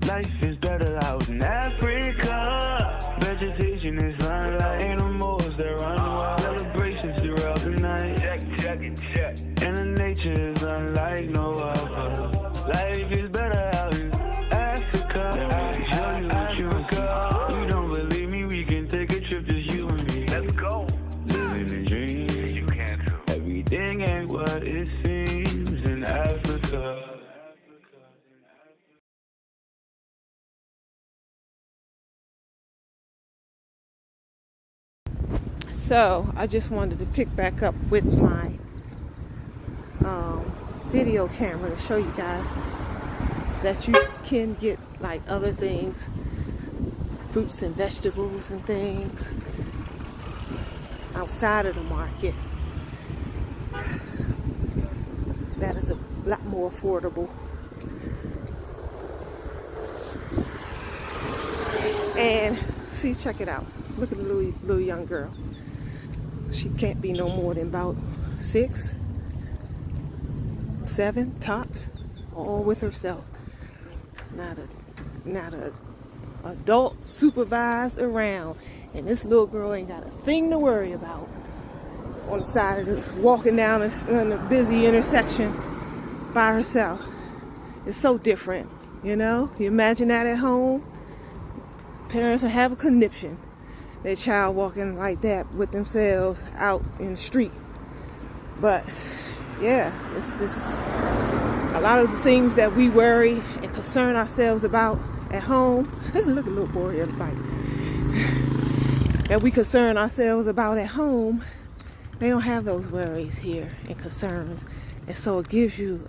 Life is better out in Africa. Vegetation is sunlight, animals that run wild, celebrations throughout the night. And the nature is unlike no other. Life is better out in Africa. Show you what you got. You don't believe me? We can take a trip, just you and me. Let's go. Living a dream. You can too. Everything ain't what it seems in Africa. So I just wanted to pick back up with my video camera to show you guys that you can get like other things, fruits and vegetables and things outside of the market that is a lot more affordable. And see, check it out. Look at the little young girl. She can't be no more than about 6, 7 tops, all with herself. Not a adult supervised around, and this little girl ain't got a thing to worry about on the side of the, walking down a busy intersection by herself. It's so different, you know. You imagine that at home. Parents will have a conniption. Their child walking like that with themselves out in the street. But yeah, it's just a lot of the things that we worry and concern ourselves about at home. Look at little boy on the bike. That we concern ourselves about at home, they don't have those worries here and concerns. And so it gives you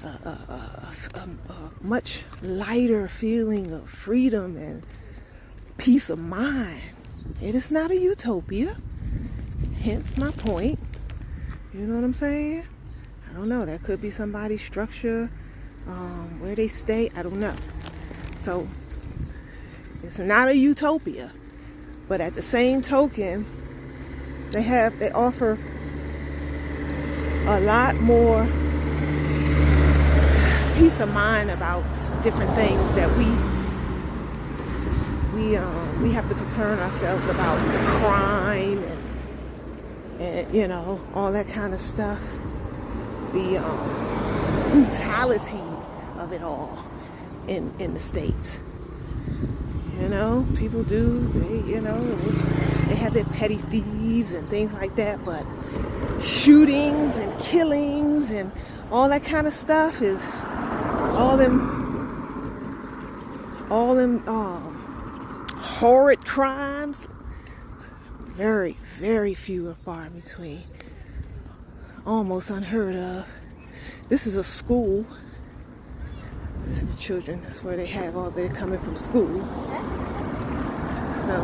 a much lighter feeling of freedom and peace of mind. It is not a utopia, hence my point. You know what I'm saying? I don't know, that could be somebody's structure, where they stay, I don't know. So it's not a utopia, but at the same token, they offer a lot more peace of mind about different things that we have to concern ourselves about, crime and you know, all that kind of stuff, the brutality of it all in the States. You know, people they have their petty thieves and things like that, but shootings and killings and all that kind of stuff is all them horrid crimes, very, very few and far in between. Almost unheard of. This is a school. This is the children. That's where they're coming from school. So,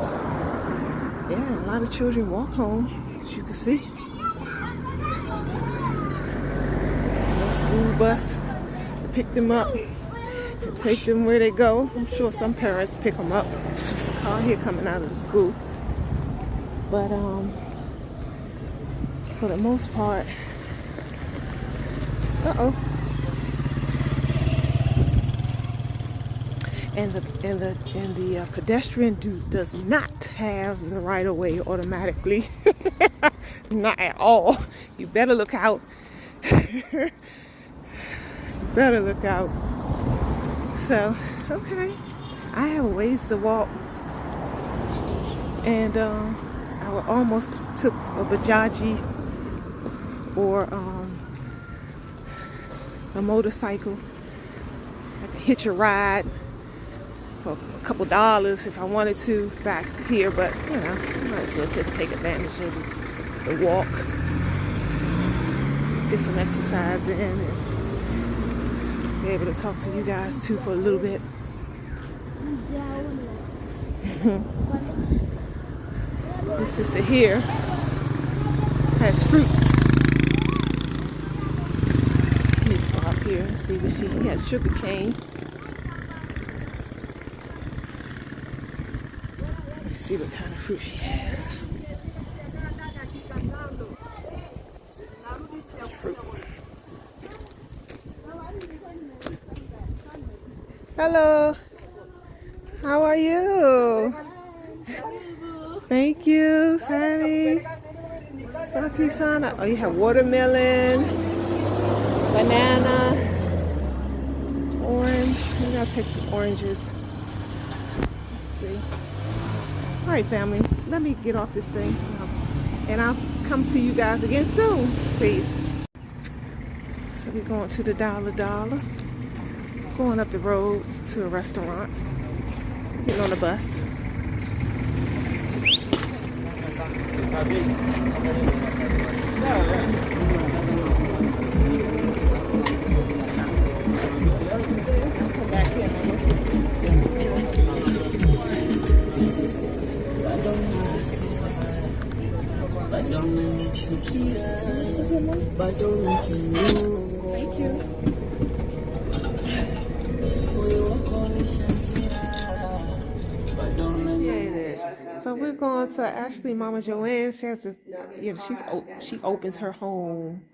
yeah, a lot of children walk home, as you can see. There's no school bus to pick them up and take them where they go. I'm sure some parents pick them up. There's a car here coming out of the school. But for the most part, and the pedestrian does not have the right of way automatically. Not at all. You better look out. Better look out. So, okay, I have a ways to walk, and I almost took a bajaji or a motorcycle. I could hitch a ride for a couple dollars if I wanted to back here, but you know, might as well just take advantage of the walk, get some exercise in, and be able to talk to you guys too for a little bit. This sister here has fruits. Let me stop here and see what she has. Sugar cane. Let's see what kind of fruit she has. Fruit. Hello. How are you? Thank you, Sunny. Santi Sana. Oh, you have watermelon, banana, orange. Maybe I'll take some oranges. Let's see. All right, family. Let me get off this thing. And I'll come to you guys again soon, please. So we're going to the Dollar Dollar. Going up the road to a restaurant. Getting on the bus. Thank you. So we're going to actually Mama Joanne says that, she opens her home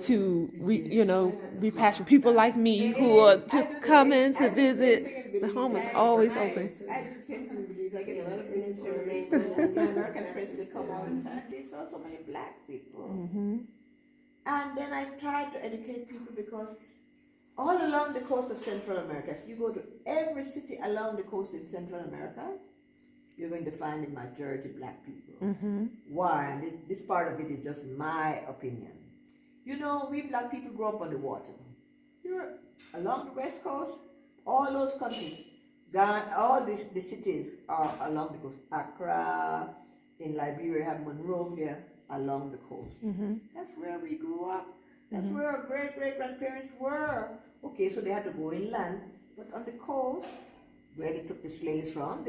to repatriate people like me who are just coming to visit. The home is always open. I get a lot of visitors and my American friends, they come all the time. They saw so many black people. And then I tried to educate people because all along the coast of Central America, if you go to every city along the coast in Central America, you're going to find the majority black people. Why? And this part of it is just my opinion. You know, we black people grew up on the water. You're along the west coast, all those countries, Ghana, all the cities are along the coast. Accra, in Liberia, have Monrovia along the coast. That's where we grew up. That's where our great-great-grandparents were. Okay, so they had to go inland, but on the coast, where they took the slaves from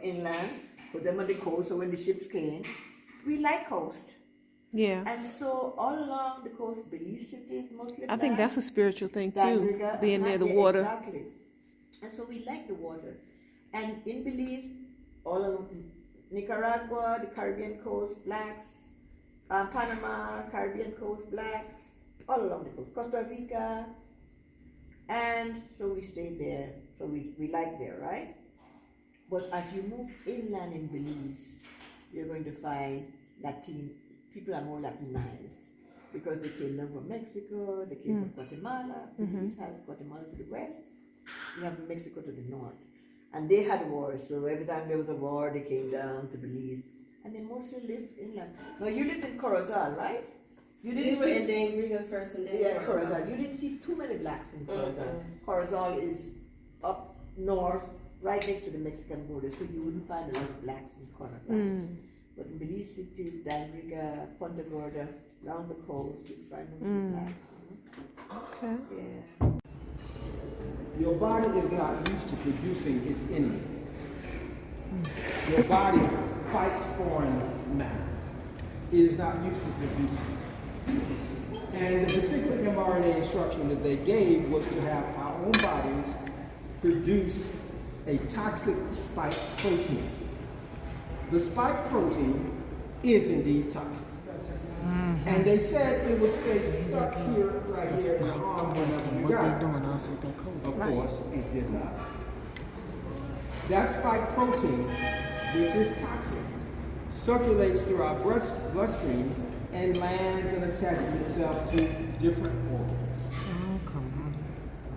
inland, put them on the coast, so when the ships came, we like coast. Yeah. And so all along the coast, Belize City is mostly black. I think that's a spiritual thing too, being near the water. Exactly. And so we like the water. And in Belize, all along Nicaragua, the Caribbean coast, blacks, Panama, Caribbean coast, blacks, all along the coast, Costa Rica. And so we stayed there. So we like there, right? But as you move inland in Belize, you're going to find people are more Latinized because they came down from Mexico, they came from Guatemala. Belize has Guatemala to the west, you have Mexico to the north. And they had wars, so every time there was a war, they came down to Belize. And they mostly lived inland. Now, you lived in Corozal, right? You didn't were in Dangriga first and then Corozal. You didn't see too many blacks in Corozal. Corozal is up north, right next to the Mexican border, so you wouldn't find a lot of blacks in Corozal. But in Belize City, Dangriga, Punta Gorda, around the coast, you'd find mostly blacks. Okay. Yeah. Your body is not used to producing its enemy. Your body fights foreign matter. It is not used to producing. And the particular mRNA instruction that they gave was to have our own bodies produce a toxic spike protein. The spike protein is indeed toxic. And they said it would stay stuck here, right here in the arm whenever you got it. Of course, it did not. That spike protein, which is toxic, circulates through our bloodstream and lands and attaches itself to different organs.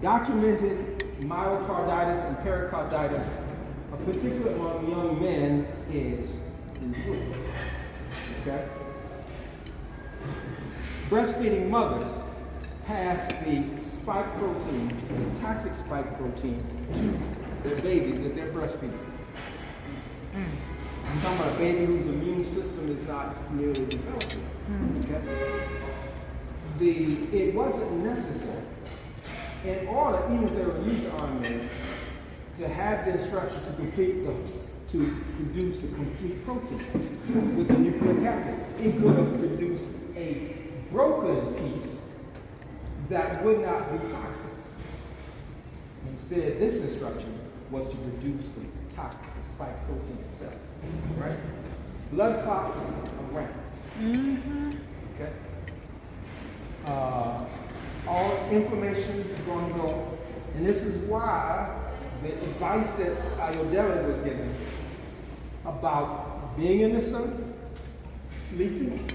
Documented myocarditis and pericarditis, particularly among young men, is this. Okay? Breastfeeding mothers pass the spike protein, the toxic spike protein, to their babies that they're breastfeeding. I'm talking about a baby whose immune system is not nearly developed. Okay? It wasn't necessary in order, even if they were used to arm men, to have the instruction to produce the complete protein with the nucleic acid. It could have produced a broken piece that would not be toxic. Instead, this instruction was to produce the toxic spike protein itself. Right? Blood clots are rampant. Okay? All inflammation is going to go, and this is why the advice that Ayodele was given about being in the sun, sleeping,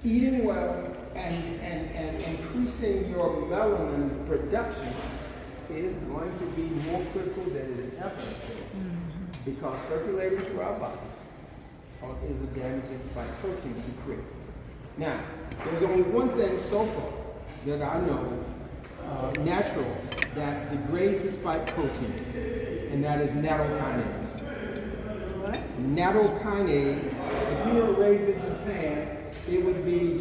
eating well, and increasing your melanin production is going to be more critical than it ever has been. Because circulating through our bodies is a damaging spike protein to create. Now, there's only one thing so far that I know natural that degrades the spike protein, and that is nattokinase. What? Nattokinase. If you were raised in Japan, it would be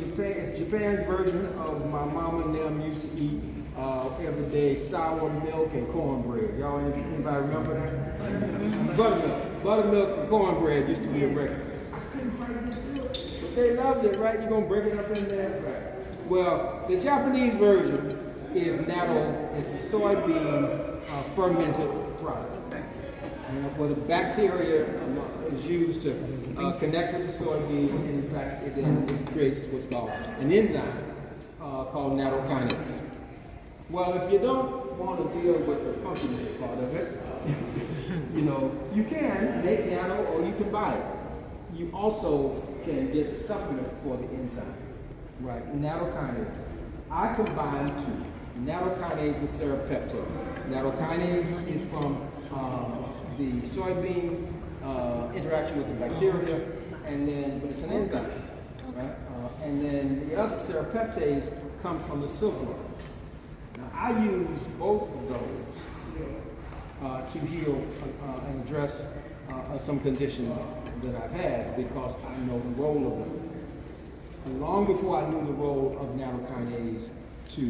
Japan's version of my mom and them used to eat every day sour milk and cornbread. Y'all, anybody remember that? Buttermilk and cornbread used to be a record. I couldn't quite get through it. But they loved it, right? You're going to break it up in there? Right. Well, the Japanese version is natto. It's a soybean fermented product. Where the bacteria is used to connect with the soybean, and in fact, it then creates what's called an enzyme called nattokinase. Well, if you don't want to deal with the funky part of it, you can make natto or you can buy it. You also can get a supplement for the enzyme, right? Nattokinase. I combine two, nattokinase and serrapeptase. Nattokinase is from the soybean interaction with the bacteria, and then it's an enzyme, right? And then the other serrapeptase comes from the silkworm. Now, I use both of those to heal and address some conditions that I've had because I know the role of them. And long before I knew the role of nattokinase to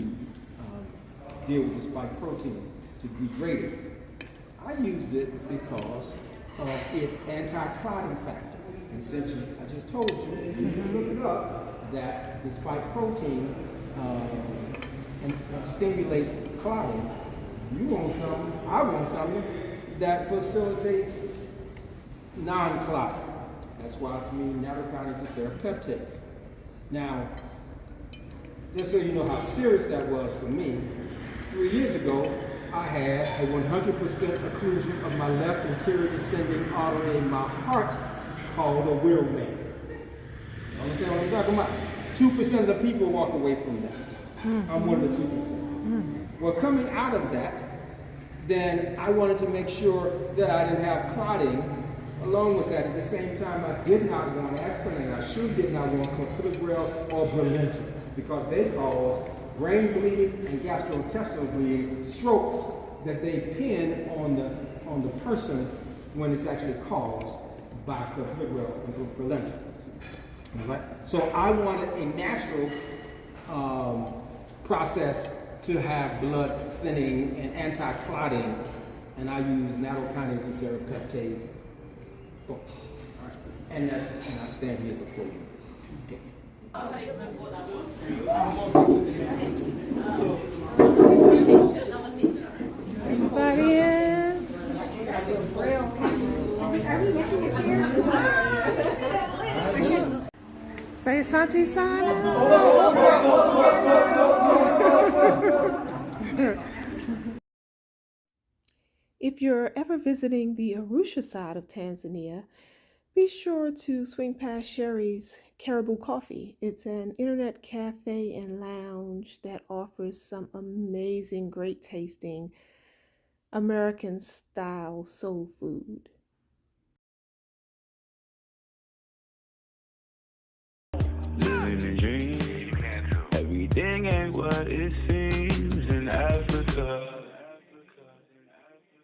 deal with the spike protein, to degrade it, I used it because of its anti-clotting factor. And since I just told you, you can look it up, that the spike protein stimulates clotting. You want something, I want something that facilitates non-clotting. That's why to me, nattokinase is serrapeptase. Now, just so you know how serious that was for me, 3 years ago, I had a 100% occlusion of my left anterior descending artery in my heart called a widowmaker. You understand what I'm talking about? 2% of the people walk away from that. I'm one of the 2%. Well, coming out of that, then I wanted to make sure that I didn't have clotting. Along with that, at the same time, I did not want aspirin. I sure did not want clopidogrel or Brilinta because they cause brain bleeding and gastrointestinal bleeding, strokes that they pin on the person when it's actually caused by clopidogrel and Brilinta. Right? So I wanted a natural process to have blood thinning and anti-clotting, and I use nattokinase and serrapeptase. Boom. All right. And I stand here before you today. Anybody else? Say Santi Sana. If you're ever visiting the Arusha side of Tanzania, be sure to swing past Sherry's Caribou Coffee. It's an internet cafe and lounge that offers some amazing, great tasting American style soul food. Living a dream. Everything ain't what it seems in Africa.